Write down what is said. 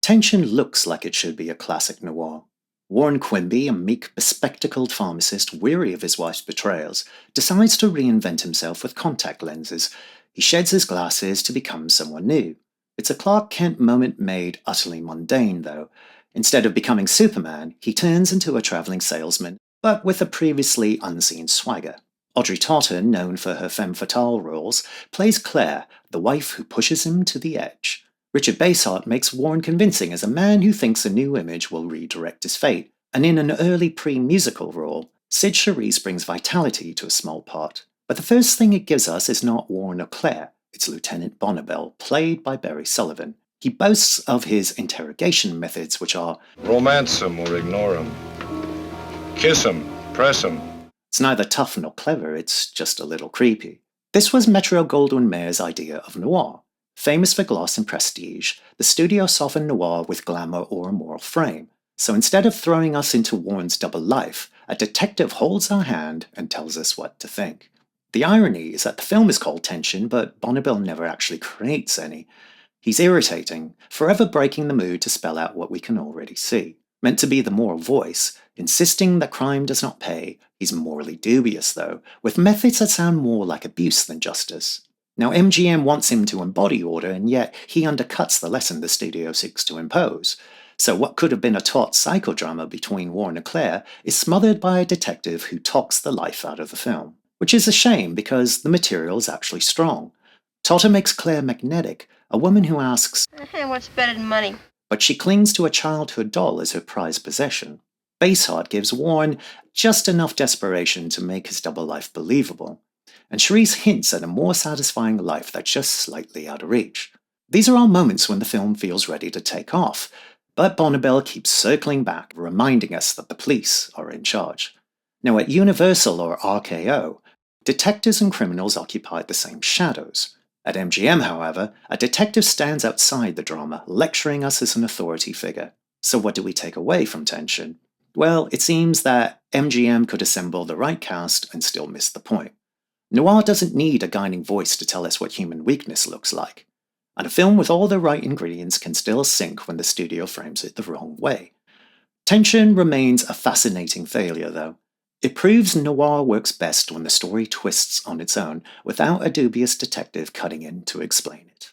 Tension looks like it should be a classic noir. Warren Quimby, a meek, bespectacled pharmacist weary of his wife's betrayals, decides to reinvent himself with contact lenses. He sheds his glasses to become someone new. It's a Clark Kent moment made utterly mundane, though. Instead of becoming Superman, he turns into a travelling salesman, but with a previously unseen swagger. Audrey Totter, known for her femme fatale roles, plays Claire, the wife who pushes him to the edge. Richard Basehart makes Warren convincing as a man who thinks a new image will redirect his fate, and in an early pre-musical role, Cyd Charisse brings vitality to a small part. But the first thing it gives us is not Warren or Claire, it's Lieutenant Bonnabel, played by Barry Sullivan. He boasts of his interrogation methods, which are romance him or ignore him, kiss him, press him. It's neither tough nor clever, it's just a little creepy. This was Metro-Goldwyn-Mayer's idea of noir. Famous for gloss and prestige, the studio softened noir with glamour or a moral frame. So instead of throwing us into Warren's double life, a detective holds our hand and tells us what to think. The irony is that the film is called Tension, but Bonnabel never actually creates any. He's irritating, forever breaking the mood to spell out what we can already see. Meant to be the moral voice, insisting that crime does not pay, he's morally dubious though, with methods that sound more like abuse than justice. Now MGM wants him to embody order, and yet he undercuts the lesson the studio seeks to impose. So what could have been a taut psychodrama between Warren and Claire is smothered by a detective who talks the life out of the film. Which is a shame because the material is actually strong. Totter makes Claire magnetic, a woman who asks, "Hey, what's better than money?" But she clings to a childhood doll as her prized possession. Basehart gives Warren just enough desperation to make his double life believable. And Charisse hints at a more satisfying life that's just slightly out of reach. These are all moments when the film feels ready to take off, but Bonnabel keeps circling back, reminding us that the police are in charge. Now at Universal or RKO, detectives and criminals occupy the same shadows. At MGM, however, a detective stands outside the drama, lecturing us as an authority figure. So what do we take away from Tension? Well, it seems that MGM could assemble the right cast and still miss the point. Noir doesn't need a guiding voice to tell us what human weakness looks like. And a film with all the right ingredients can still sink when the studio frames it the wrong way. Tension remains a fascinating failure, though. It proves noir works best when the story twists on its own, without a dubious detective cutting in to explain it.